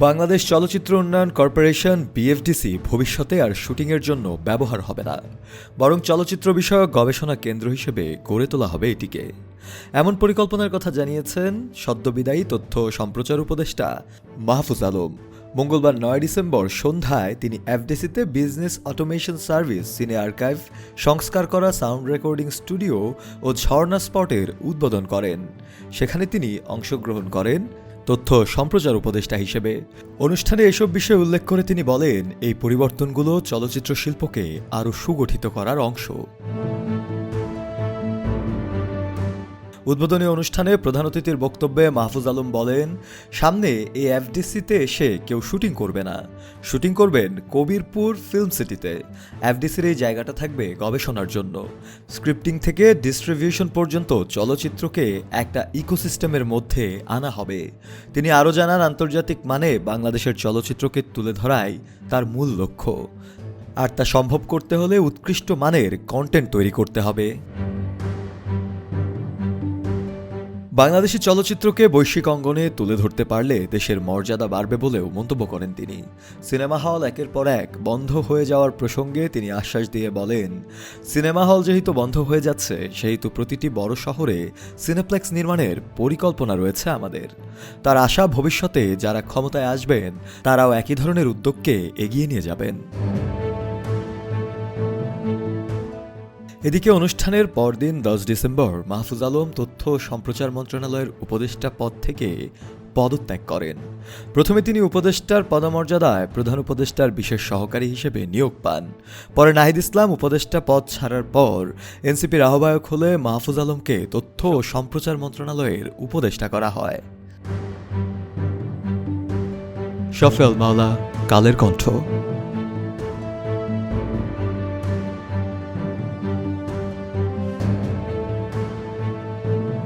বাংলাদেশ চলচ্চিত্র উন্নয়ন corporation BFDC ভবিষ্যতে আর শুটিংয়ের জন্য ব্যবহার হবে না, বরং চলচ্চিত্র বিষয়ক গবেষণা কেন্দ্র হিসেবে গড়ে তোলা হবে এটিকে। এমন পরিকল্পনার কথা জানিয়েছেন সদ্যবিদায়ী তথ্য সম্প্রচার উপদেষ্টা মাহফুজ আলম। মঙ্গলবার ৯ ডিসেম্বর সন্ধ্যায় তিনি এফডিসিতে বিজনেস অটোমেশন সার্ভিস, সিনে আর্কাইভ, সংস্কার করা সাউন্ড রেকর্ডিং স্টুডিও ও ঝর্ণা স্পটের উদ্বোধন করেন। সেখানে তিনি অংশগ্রহণ করেন তথ্য সম্প্রচার উপদেষ্টা হিসেবে। অনুষ্ঠানে এসব বিষয়ে উল্লেখ করে তিনি বলেন, এই পরিবর্তনগুলো চলচ্চিত্র শিল্পকে আরও সুগঠিত করার অংশ। উদ্বোধনী অনুষ্ঠানে প্রধান অতিথির বক্তব্যে মাহফুজ আলম বলেন, সামনে এই এফডিসিতে এসে কেউ শুটিং করবে না, শুটিং করবেন কবিরপুর ফিল্ম সিটিতে। এফডিসির এই জায়গাটা থাকবে গবেষণার জন্য। স্ক্রিপ্টিং থেকে ডিস্ট্রিবিউশন পর্যন্ত চলচ্চিত্রকে একটা ইকোসিস্টেমের মধ্যে আনা হবে। তিনি আরও জানান, আন্তর্জাতিক মানে বাংলাদেশের চলচ্চিত্রকে তুলে ধরাই তার মূল লক্ষ্য, আর তা সম্ভব করতে হলে উৎকৃষ্ট মানের কন্টেন্ট তৈরি করতে হবে। বাংলাদেশি চলচ্চিত্রকে বৈশ্বিক অঙ্গনে তুলে ধরতে পারলে দেশের মর্যাদা বাড়বে বলেও মন্তব্য করেন তিনি। সিনেমা হল একের পর এক বন্ধ হয়ে যাওয়ার প্রসঙ্গে তিনি আশ্বাস দিয়ে বলেন, সিনেমা হল যেহেতু বন্ধ হয়ে যাচ্ছে, সেহেতু প্রতিটি বড় শহরে সিনেপ্লেক্স নির্মাণের পরিকল্পনা রয়েছে আমাদের। তার আশা, ভবিষ্যতে যারা ক্ষমতায় আসবেন তারাও একই ধরনের উদ্যোগকে এগিয়ে নিয়ে যাবেন। এদিকে অনুষ্ঠানের পরদিন ১০ ডিসেম্বর মাহফুজ আলম তথ্য ও সম্প্রচার মন্ত্রণালয়ের উপদেষ্টা পদ থেকে পদত্যাগ করেন। প্রথমে তিনি উপদেষ্টার পদমর্যাদায় প্রধান উপদেষ্টার বিশেষ সহকারী হিসেবে নিয়োগ পান। পরে নাহিদ ইসলাম উপদেষ্টা পদ ছাড়ার পর এনসিপির আহ্বায়ক হলে মাহফুজ আলমকে তথ্য ও সম্প্রচার মন্ত্রণালয়ের উপদেষ্টা করা হয়। শফি আল মাওলা, কালের কণ্ঠ।